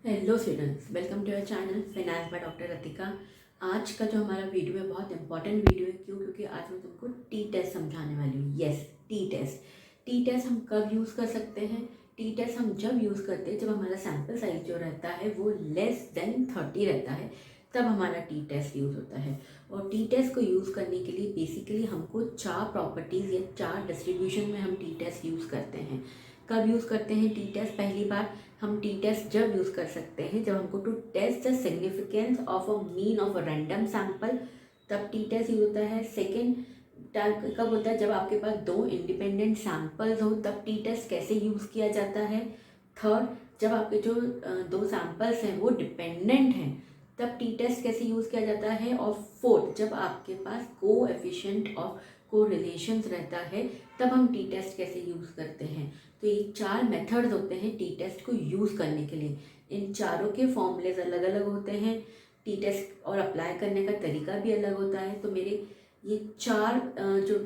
Hello students, welcome to your channel finance by doctor Ratika. आज का जो हमारा वीडियो है बहुत इंपॉर्टेंट वीडियो है। क्यों? क्योंकि आज मैं तुमको टी टेस्ट समझाने वाली हूँ। Yes, t test. T test हम कब यूज़ कर सकते हैं? टी टेस्ट हम जब यूज़ करते हैं जब हमारा सैम्पल साइज जो रहता है वो लेस देन 30 रहता है, तब हमारा टी टेस्ट यूज़ होता है। और टी टेस्ट को यूज़ करने के लिए बेसिकली हमको 4 प्रॉपर्टीज़ या 4 डिस्ट्रीब्यूशन में हम टी टेस्ट यूज़ करते हैं। कब यूज़ करते हैं टी टेस्ट? पहली बार हम टी टेस्ट जब यूज़ कर सकते हैं जब हमको to test the significance of a mean of a random sample, तब टी टेस्ट यूज होता है। सेकेंड टाइप कब होता है? जब आपके पास 2 इंडिपेंडेंट सैम्पल्स हो, तब टी टेस्ट कैसे यूज़ किया जाता है। थर्ड, जब आपके जो 2 सैम्पल्स हैं वो डिपेंडेंट हैं, तब टी टेस्ट कैसे यूज़ किया जाता है। और फोर्थ, जब आपके पास को एफिशिएंट ऑफ को रिलेशंस रहता है, तब हम टी टेस्ट कैसे यूज़ करते हैं। तो ये 4 मेथड्स होते हैं टी टेस्ट को यूज़ करने के लिए। इन चारों के फॉर्मूलेज अलग अलग होते हैं, टी टेस्ट और अप्लाई करने का तरीका भी अलग होता है। तो मेरे ये 4 जो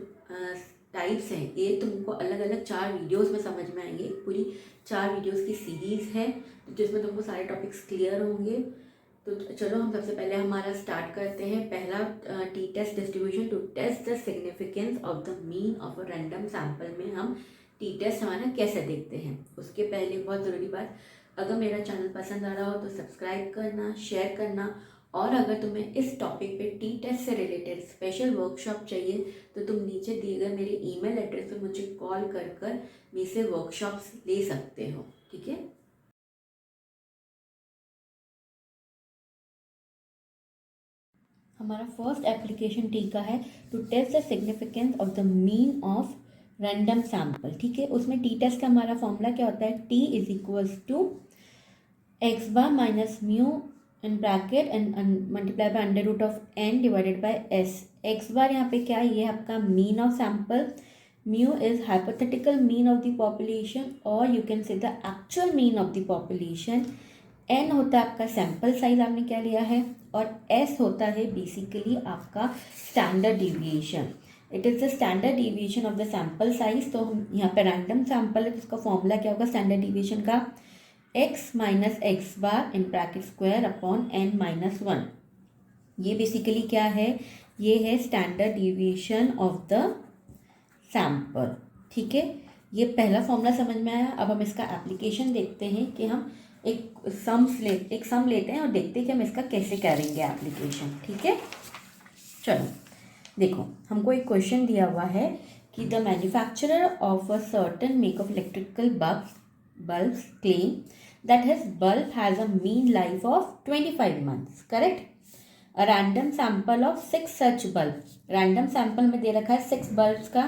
टाइप्स हैं ये तुमको अलग अलग 4 वीडियोस में समझ में आएंगे। पूरी 4 वीडियोस की सीरीज़ है जिसमें तुमको सारे टॉपिक्स क्लियर होंगे। तो चलो हम सबसे पहले हमारा स्टार्ट करते हैं। पहला t test distribution, to test the significance of the mean of a random sample में हम टी टेस्ट हमारा कैसे देखते हैं। उसके पहले बहुत ज़रूरी बात, अगर मेरा चैनल पसंद आ रहा हो तो सब्सक्राइब करना, शेयर करना। और अगर तुम्हें इस टॉपिक पे टी टेस्ट से रिलेटेड स्पेशल वर्कशॉप चाहिए तो तुम नीचे दिए गए मेरे ईमेल एड्रेस पे मुझे कॉल कर कर मेरे से वर्कशॉप्स ले सकते हो। ठीक है। हमारा फर्स्ट एप्लीकेशन टी का है, to test the significance of the mean of random sample. ठीक है, उसमें टी टेस्ट का हमारा फॉर्मूला क्या होता है? T is equals to x bar minus mu in bracket and multiply by under root of n divided by s. X bar यहाँ पे क्या है? ये आपका mean of sample, mu is hypothetical mean of the population, और you can say the actual mean of the population. N होता है आपका सैम्पल साइज आपने क्या लिया है, और एस होता है बेसिकली आपका standard deviation. It is the standard deviation of the sample size. तो हम यहाँ पे रैंडम सैम्पल है तो उसका फॉर्मूला क्या होगा स्टैंडर्ड डिविएशन का? X minus x bar in bracket square upon n minus 1। ये बेसिकली क्या है? ये है standard deviation of the sample. ठीक है, ये पहला फॉर्मूला समझ में आया। अब हम इसका एप्लीकेशन देखते हैं कि हम एक सम लेते हैं और देखते हैं कि हम इसका कैसे करेंगे एप्लीकेशन। ठीक है, चलो देखो, हमको एक क्वेश्चन दिया हुआ है कि the manufacturer of a certain make of electrical bulbs claim that his bulb has a mean life of 25 months. Correct? A random sample of 6 such bulbs. Random sample में दे रखा है 6 बल्ब्स का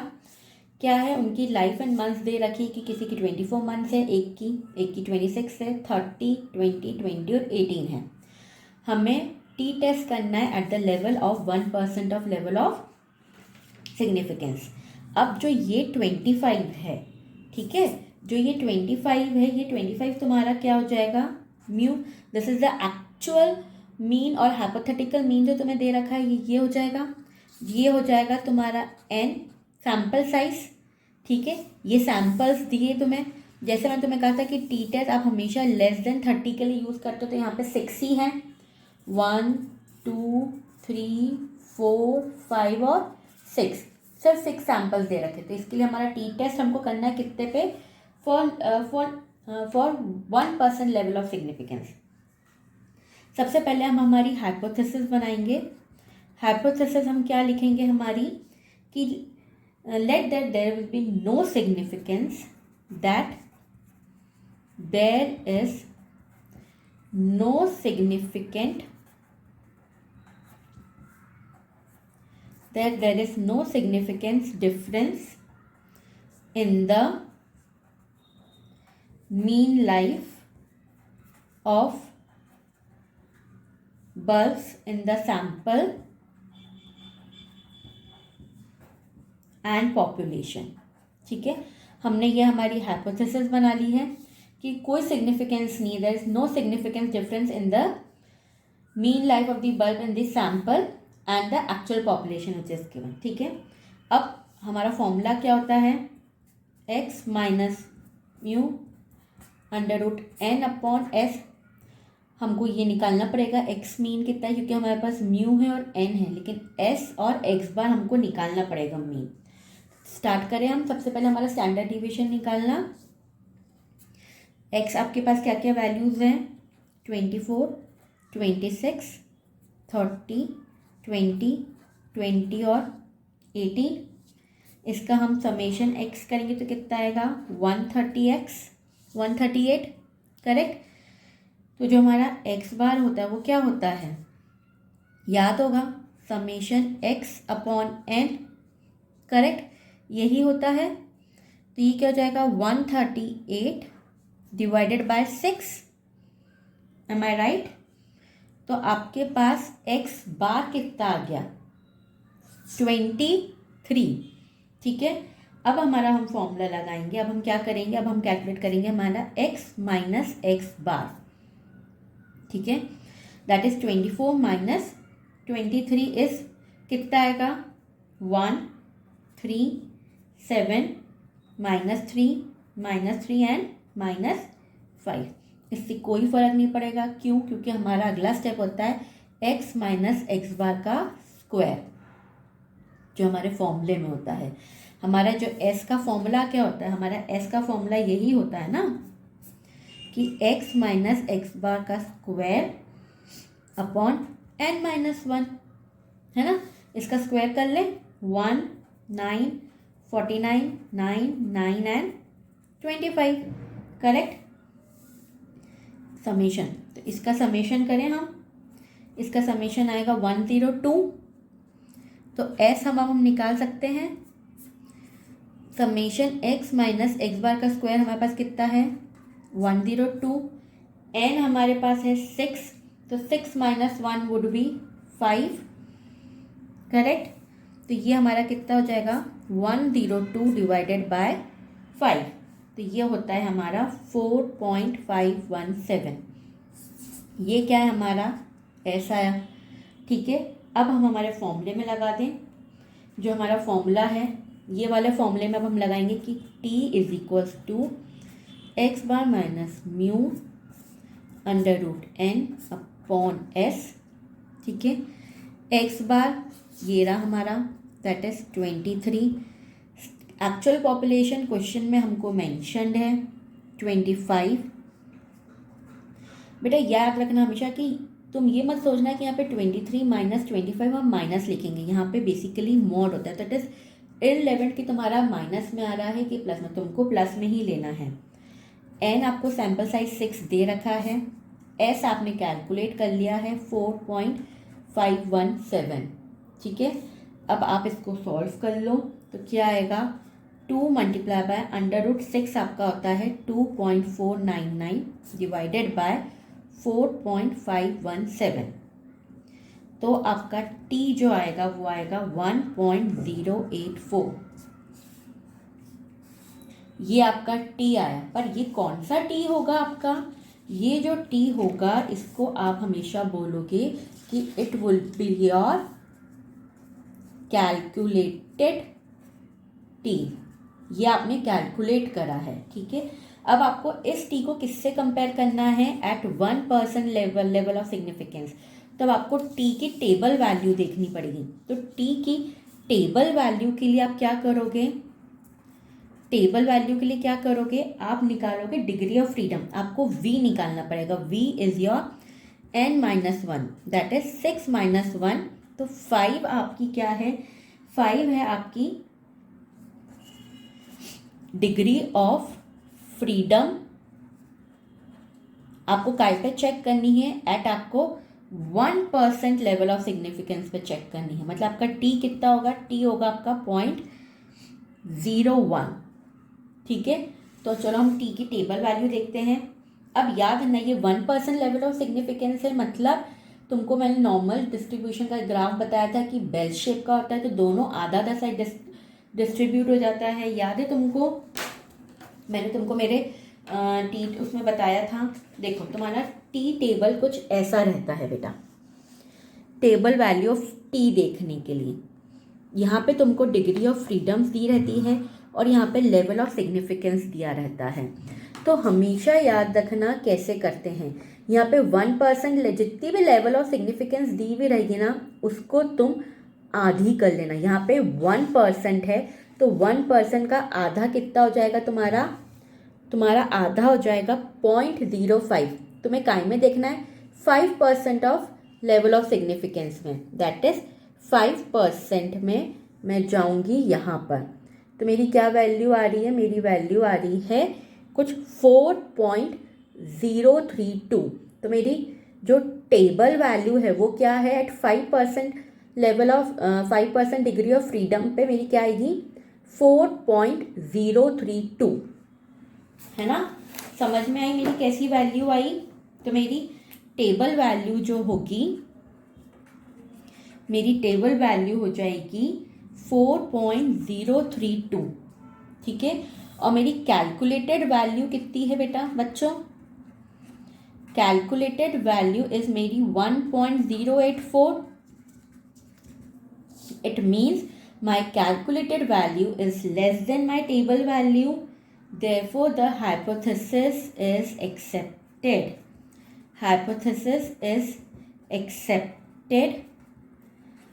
क्या है, उनकी लाइफ एंड मंथ्स दे रखी है कि किसी की 24 मंथ्स है, एक की 26 है, 30, 20, 20 और 18 है। हमें टी टेस्ट करना है at the level of 1% of level of significance. अब जो ये 25 है, ठीक है, जो ये 25 है, ये 25 तुम्हारा क्या हो जाएगा? Mu. This is the actual mean और हाइपोथेटिकल मीन जो तुम्हें दे रखा है, ये हो जाएगा, ये हो जाएगा तुम्हारा एन सैम्पल साइज। ठीक है, ये सैम्पल्स दिए तुम्हें। जैसे मैंने तुम्हें कहा था कि टी टेस्ट आप हमेशा लेस देन 30 के लिए यूज़ करते हो, तो यहाँ पे 6 ही हैं, 1, 2, 3, 4, 5 और 6, सिर्फ 6 सैम्पल्स दे रखे थे। इसके लिए हमारा टी टेस्ट हमको करना है कितने पे? For 1% level of significance. सबसे पहले हम हमारी हाइपोथेसिस बनाएंगे। हाइपोथेसिस हम क्या लिखेंगे हमारी कि let that there will be no significance, that there is no significant, that there is no significant difference in the mean life of bulbs in the sample and population। ठीक है, हमने ये हमारी हाइपोथेसिस बना ली है कि कोई सिग्निफिकेंस नहीं, there is no significant difference in the mean life of the bulb in the sample and the actual population which is given. ठीक है, अब हमारा फॉर्मूला क्या होता है? X minus mu under root n upon s. हमको ये निकालना पड़ेगा एक्स मीन कितना है, क्योंकि हमारे पास म्यू है और एन है, लेकिन एस और एक्स बार हमको निकालना पड़ेगा मीन। स्टार्ट करें हम। सबसे पहले हमारा स्टैंडर्ड डिवीजन निकालना। एक्स आपके पास क्या क्या वैल्यूज़ हैं, 24, 26, 30, 20, 20 और 18। इसका हम समेशन एक्स करेंगे तो कितना आएगा, 130x, 138, करेक्ट। तो जो हमारा एक्स बार होता है वो क्या होता है, याद होगा, summation x upon n, correct, यही होता है। तो ये क्या हो जाएगा, 138 divided by 6, am I right. तो आपके पास एक्स बार कितना आ गया, 23, ठीक है। अब हमारा हम फॉर्मूला लगाएंगे। अब हम क्या करेंगे, अब हम कैलकुलेट करेंगे हमारा एक्स माइनस एक्स बार, ठीक है। दैट इज 24 माइनस 23 इज कितना आएगा, 1, 3, 7, -3 एंड -5। इससे कोई फर्क नहीं पड़ेगा, क्यों, क्योंकि हमारा अगला स्टेप होता है एक्स माइनस एक्स बार का स्क्वायर, जो हमारे फॉर्मूले में होता है। हमारा जो एस का फॉर्मूला क्या होता है, हमारा एस का फॉर्मूला यही होता है ना, कि एक्स माइनस एक्स बार का स्क्वायर अपॉन एन माइनस 1, है ना। इसका स्क्वायर कर लें, 1, 9, 49, 9, 9 एंड 25, करेक्ट। समेशन, तो इसका समेशन करें हम, इसका समेशन आएगा 102। तो एस हम निकाल सकते हैं, समेशन एक्स माइनस एक्स बार का स्क्वायर हमारे पास कितना है, 102। एन हमारे पास है 6, तो 6 माइनस 1 वुड बी 5, करेक्ट। तो ये हमारा कितना हो जाएगा, 102 डिवाइडेड बाय 5, तो ये होता है हमारा 4.517। ये क्या है हमारा, ऐसा आया, ठीक है। अब हम हमारे फॉर्मूले में लगा दें। जो हमारा फॉर्मूला है, ये वाले फॉर्मूले में अब हम लगाएंगे कि t is equals to x bar minus mu under root n upon s, ठीक है। एक्स बार ये रहा हमारा, that is 23। Actual population question में हमको मेंशन्ड है 25। बेटा याद रखना हमेशा कि तुम ये मत सोचना कि यहाँ पे 23 माइनस 25 हम माइनस लिखेंगे। यहाँ पे बेसिकली मॉड होता है, दैट इज इररिलेवेंट कि तुम्हारा माइनस में आ रहा है कि प्लस में, तुमको प्लस में ही लेना है। एन आपको सैम्पल साइज 6 दे रखा है, एस आपने कैलकुलेट कर लिया है 4.517, ठीक है। अब आप इसको सॉल्व कर लो, तो क्या आएगा, 2 मल्टीप्लाई बाय अंडर रूट 6 आपका होता है 2.499 डिवाइडेड बाय 4.517। तो आपका t जो आएगा वो आएगा 1.084। ये आपका t आया, पर ये कौन सा t होगा आपका, ये जो t होगा इसको आप हमेशा बोलोगे कि it will be your calculated t। ये आपने कैलकुलेट करा है, ठीक है। अब आपको इस t को किससे कंपेयर करना है, एट 1% लेवल ऑफ सिग्निफिकेंस। तब आपको t की टेबल वैल्यू देखनी पड़ेगी। तो t की टेबल वैल्यू के लिए आप क्या करोगे, टेबल वैल्यू के लिए क्या करोगे, आप निकालोगे डिग्री ऑफ फ्रीडम। आपको v निकालना पड़ेगा, v is your n-1, that is 6 - 1। तो 5 आपकी क्या है, 5 है आपकी डिग्री ऑफ फ्रीडम। आपको काय पे चेक करनी है, एट आपको 1% लेवल ऑफ सिग्निफिकेंस पे चेक करनी है। मतलब आपका t कितना होगा, t होगा आपका 0.01, ठीक है। तो चलो हम t की टेबल वैल्यू देखते हैं। अब याद रखना ये 1% लेवल ऑफ सिग्निफिकेंस है, मतलब तुमको मैंने नॉर्मल डिस्ट्रीब्यूशन का ग्राफ बताया था कि बेल शेप का होता है, तो दोनों आधा आधा साइड डिस्ट्रीब्यूट हो जाता है। याद है तुमको, मैंने तुमको मेरे टी उसमें बताया था। देखो तुम्हारा टी टेबल कुछ ऐसा रहता है बेटा, टेबल वैल्यू ऑफ टी देखने के लिए यहाँ पे तुमको डिग्री ऑफ फ्रीडम्स दी रहती है और यहाँ पे लेवल ऑफ सिग्निफिकेंस दिया रहता है। तो हमेशा याद रखना कैसे करते हैं यहाँ पे 1% जितनी भी लेवल ऑफ सिग्निफिकेंस दी हुई रहेगी ना उसको तुम आधी कर लेना। यहाँ पे 1% है तो 1% का आधा कितना हो जाएगा तुम्हारा आधा हो जाएगा 0.05। तुम्हें काय में देखना है 5% ऑफ लेवल ऑफ सिग्निफिकेंस में, दैट इज 5% में मैं जाऊंगी यहाँ पर। तो मेरी क्या वैल्यू आ रही है, मेरी वैल्यू आ रही है कुछ 4.032। तो मेरी जो टेबल वैल्यू है वो क्या है, at 5% level of 5% degree of freedom पे मेरी क्या आएगी 4.032, है ना। समझ में आई मेरी कैसी वैल्यू आई। तो मेरी टेबल वैल्यू जो होगी, मेरी टेबल वैल्यू हो जाएगी 4.032, ठीक है। और मेरी कैलकुलेटेड वैल्यू कितनी है बेटा बच्चों, कैलकुलेटेड वैल्यू इज मेरी 1.084। It means my calculated value is less than my table value, therefore the hypothesis is accepted. Hypothesis is accepted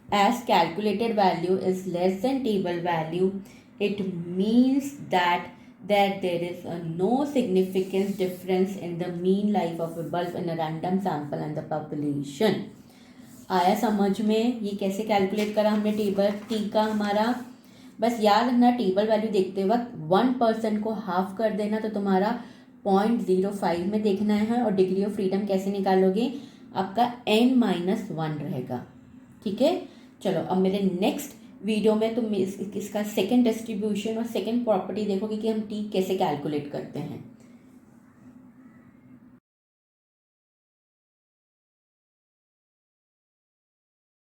as calculated value is less than table value. It means that there is no significant difference in the mean life of a bulb in a random sample and the population. आया समझ में ये कैसे calculate करा हमने table T का हमारा। बस याद रखना टेबल वैल्यू देखते वक्त 1% को हाफ कर देना तो तुम्हारा 0.05 में देखना है। और डिग्री ऑफ फ्रीडम कैसे निकालोगे, आपका n-1 रहेगा, ठीक है। चलो अब मेरे नेक्स्ट वीडियो में तुम इसका सेकंड डिस्ट्रीब्यूशन और सेकंड प्रॉपर्टी देखोगे कि हम टी कैसे कैलकुलेट करते हैं।